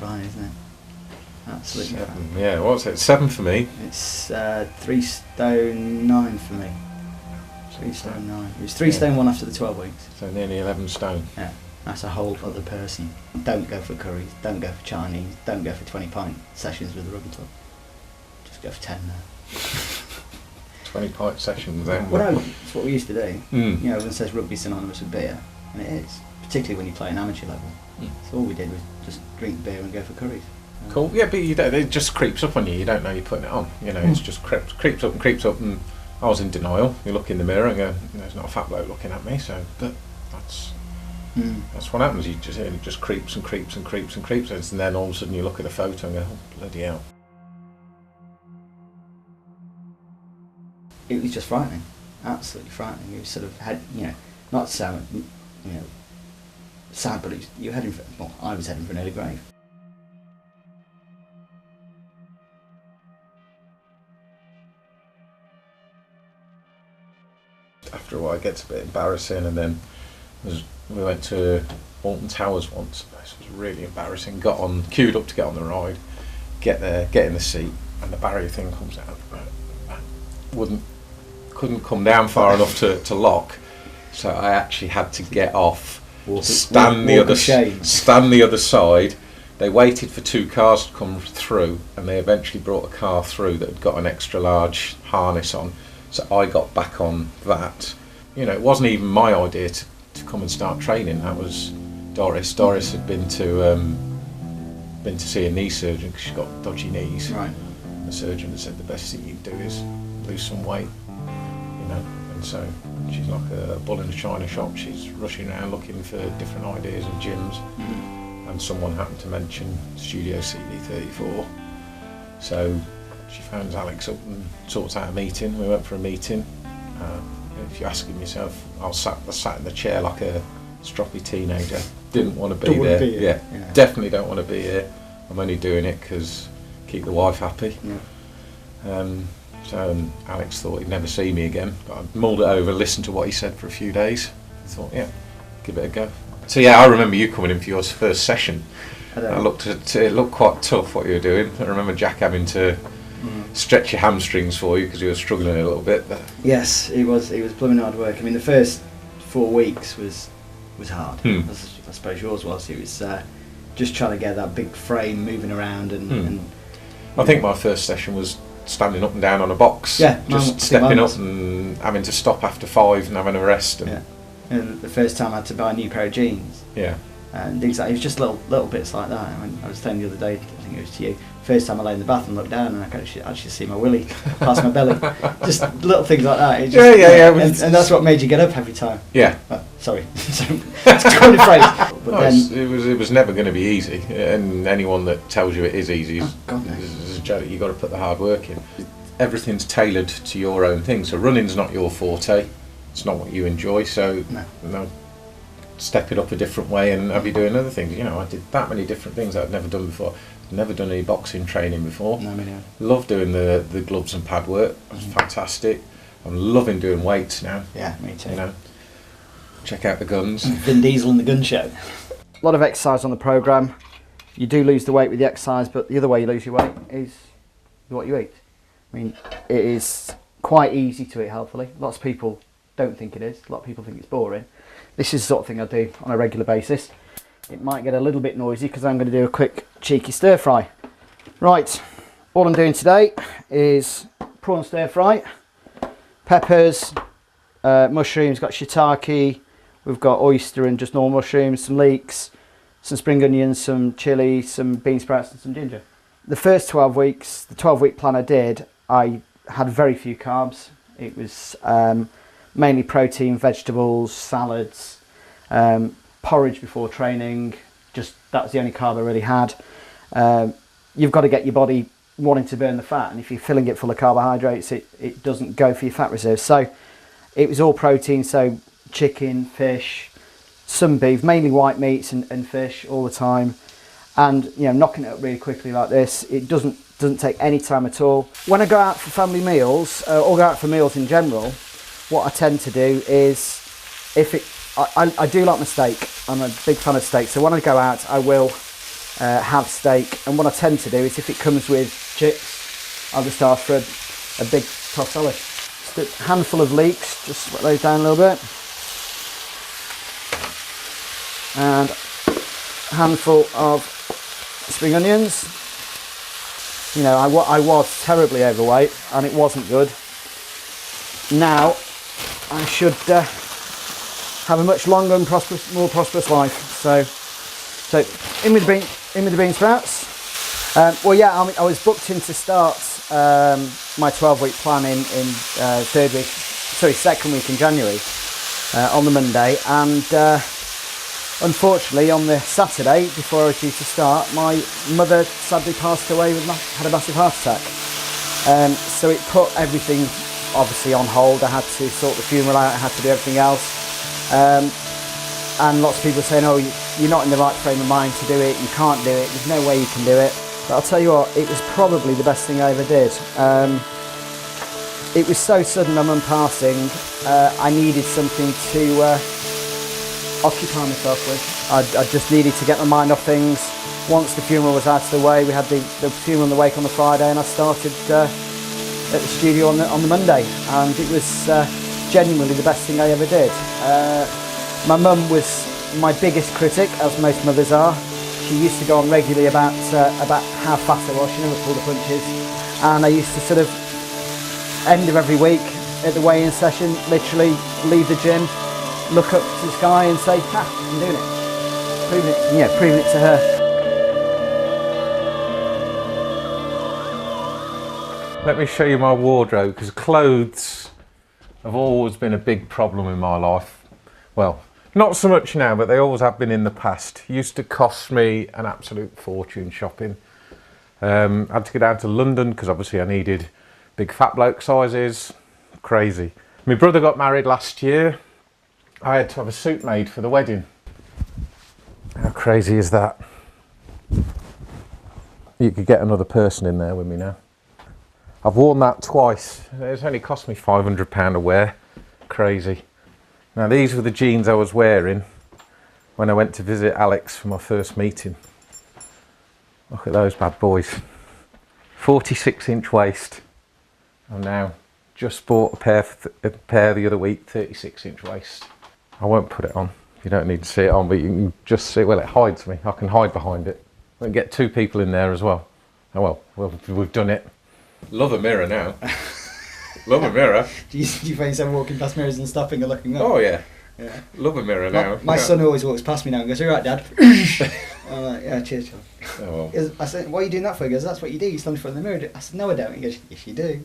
flying, isn't it? Absolutely. 7, yeah, what's it? 7 for me. It's 3 stone 9 for me. 3 stone 9. It was 3 stone 1 after the 12 weeks. So nearly 11 stone. Yeah, that's a whole other person. Don't go for curries, don't go for Chinese, don't go for 20-pint sessions with the rugby club. Just go for 10 now. 20-pint sessions then. Well, no, it's what we used to do. Mm. You know, everyone says rugby's synonymous with beer, and it is, particularly when you play an amateur level. Mm. So all we did was just drink beer and go for curries. Cool. Yeah, but you don't, it just creeps up on you. You don't know you're putting it on. You know, it's just creeps up and creeps up. And I was in denial. You look in the mirror and go, "There's not a fat bloke looking at me." So that's what happens. It just creeps and creeps and creeps and creeps, and then all of a sudden you look at a photo and go, "Oh, bloody hell!" It was just frightening, absolutely frightening. You sort of had, not sad, sad, but you're heading for. Well, I was heading for an early grave. After a while it gets a bit embarrassing, and then we went to Alton Towers once. This was really embarrassing. Queued up to get on the ride, get there, get in the seat, and the barrier thing comes out. Couldn't come down far enough to lock, so I actually had to get off, stand the other side. They waited for 2 cars to come through, and they eventually brought a car through that had got an extra large harness on. So I got back on that. It wasn't even my idea to come and start training. That was Doris. Doris had been to see a knee surgeon because she's got dodgy knees. Right. And the surgeon had said the best thing you can do is lose some weight. And so she's like a bull in a china shop. She's rushing around looking for different ideas and gyms. Mm-hmm. And someone happened to mention Studio CV34. So she phones Alex up and sorts out a meeting. We went for a meeting. If you're asking yourself, I sat in the chair like a stroppy teenager. Didn't want to be there. Yeah, definitely don't want to be here. I'm only doing it because keep the wife happy. Yeah. So Alex thought he'd never see me again, but I mulled it over, listened to what he said for a few days. I thought, yeah, give it a go. So yeah, I remember you coming in for your first session. It looked quite tough what you were doing. I remember Jack having to stretch your hamstrings for you because you were struggling a little bit. Yes, it was blooming hard work. I mean, the first 4 weeks was hard. As I suppose yours was. It was just trying to get that big frame moving around and I think my first session was standing up and down on a box. Yeah, just stepping up and having to stop after 5 and having a rest. And the first time I had to buy a new pair of jeans. Yeah. And things like it was just little bits like that. I mean, I was saying the other day, I think it was to you. First time I lay in the bath and looked down, and I could actually see my willy past my belly. Just little things like that. And that's what made you get up every time. Yeah. Sorry, it's a common phrase. But then it was never going to be easy, and anyone that tells you it is easy is a joke. You got to put the hard work in. Everything's tailored to your own thing. So running's not your forte. It's not what you enjoy. So no. Step it up a different way and have you doing other things. I did that many different things that I'd never done before. Never done any boxing training before. No, me neither. Love doing the gloves and pad work. It's fantastic. I'm loving doing weights now. Yeah, me too. Check out the guns. Vin Diesel and the gun show. A lot of exercise on the programme. You do lose the weight with the exercise, but the other way you lose your weight is what you eat. I mean, it is quite easy to eat healthily. Lots of people don't think it is. A lot of people think it's boring. This is the sort of thing I do on a regular basis. It might get a little bit noisy because I'm going to do a quick cheeky stir fry. Right, all I'm doing today is prawn stir fry, peppers, mushrooms, got shiitake, we've got oyster and just normal mushrooms, some leeks, some spring onions, some chilli, some bean sprouts and some ginger. The first 12 weeks, the 12-week plan I had very few carbs. It was mainly protein, vegetables, salads, porridge before training. Just that was the only carb I really had. You've got to get your body wanting to burn the fat, and if you're filling it full of carbohydrates, it doesn't go for your fat reserves. So it was all protein, so chicken, fish, some beef, mainly white meats and fish all the time. And knocking it up really quickly like this, it doesn't take any time at all. When I go out for family meals or go out for meals in general, what I tend to do is, I do like my steak. I'm a big fan of steak, so when I go out I will have steak, and what I tend to do is if it comes with chips, I'll just ask for a big tossed olive. Just a handful of leeks, just sweat those down a little bit, and a handful of spring onions. You know, I was terribly overweight and it wasn't good. Now I should have a much longer and more prosperous life. So in with the bean sprouts. Well, yeah, I was booked in to start my 12-week plan in second week in January on the Monday, and unfortunately on the Saturday before I was due to start, my mother sadly passed away had a massive heart attack. So it put everything obviously on hold. I had to sort the funeral out, I had to do everything else. And lots of people saying, oh, you're not in the right frame of mind to do it, you can't do it, there's no way you can do it. But I'll tell you what, it was probably the best thing I ever did. It was so sudden, my mum passing, I needed something to occupy myself with. I just needed to get my mind off things. Once the funeral was out of the way, we had the funeral and the wake on the Friday, and I started at the studio on the Monday, and it was genuinely the best thing I ever did. My mum was my biggest critic, as most mothers are. She used to go on regularly about how fat I was. She never pulled the punches, and I used to sort of end of every week at the weigh-in session, literally leave the gym, look up to the sky and say, I'm doing it. Proving it to her. Let me show you my wardrobe, because clothes have always been a big problem in my life. Well, not so much now, but they always have been in the past. Used to cost me an absolute fortune shopping. Had to go down to London because obviously I needed big fat bloke sizes. Crazy. My brother got married last year. I had to have a suit made for the wedding. How crazy is that? You could get another person in there with me now. I've worn that twice. It's only cost me £500 to wear. Crazy. Now these were the jeans I was wearing when I went to visit Alex for my first meeting. Look at those bad boys. 46-inch waist. I've now just bought a pair the other week, 36-inch waist. I won't put it on. You don't need to see it on, but you can just see, well, it hides me. I can hide behind it. We can get two people in there as well. Oh well, we've done it. Love a mirror now. Love a mirror. Do you find yourself walking past mirrors and stopping and looking up? Oh yeah. Yeah. Love a mirror now. My son always walks past me now and goes, "All right, Dad." I'm like, "Yeah, cheers, John." Oh, well. I said, "What are you doing that for?" He goes, "That's what you do. You stand in front of the mirror." I said, "No, I don't." He goes, "Yes, you do."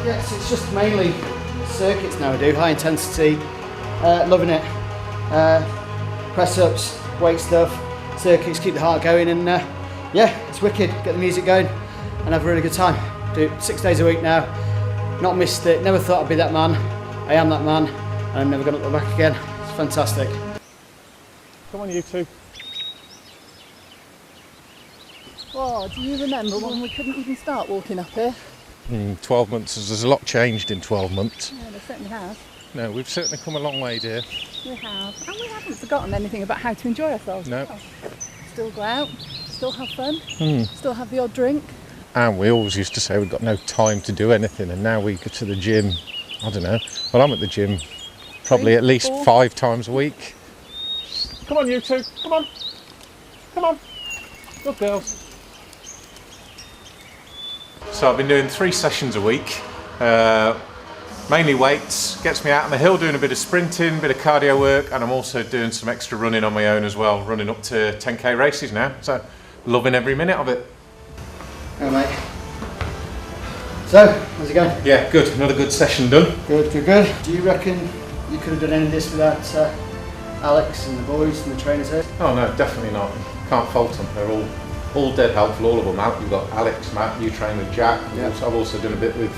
Yeah, so it's just mainly circuits now I do, high intensity, loving it. Press ups, weight stuff, circuits, keep the heart going, and yeah, it's wicked. Get the music going and have a really good time. Do it 6 days a week now, not missed it, never thought I'd be that man. I am that man, and I'm never going to look back again. It's fantastic. Come on, you two. Oh, do you remember when we couldn't even start walking up here? 12 months, there's a lot changed in 12 months. Yeah, there certainly has. No, we've certainly come a long way, dear. We have. And we haven't forgotten anything about how to enjoy ourselves. No. Still go out, still have fun, still have the odd drink. And we always used to say we've got no time to do anything, and now we go to the gym, I don't know. Well, I'm at the gym probably 3, at least 4. 5 times a week. Come on, you two, come on. Come on. Good girls. So I've been doing 3 sessions a week, mainly weights, gets me out on the hill doing a bit of sprinting, bit of cardio work, and I'm also doing some extra running on my own as well, running up to 10k races now, so loving every minute of it. Hello, mate. So, how's it going? Yeah, good, another good session done. Good, good, good. Do you reckon you could have done any of this without Alex and the boys and the trainers here? Oh no, definitely not, can't fault them, they're all dead helpful, all of them out. You've got Alex, Matt, you train with Jack. Yeah. I've also done a bit with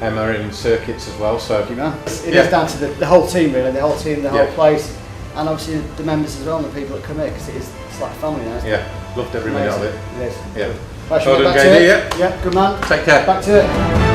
Emma in circuits as well. So It is down to the whole team really, the whole team, the whole place, and obviously the members as well, and the people that come here, because it's like family now. Yeah, loved every minute of it. It is. Yeah. Right, shall we Well get done, back to JD, it? Yeah, good man. Take care. Back to it.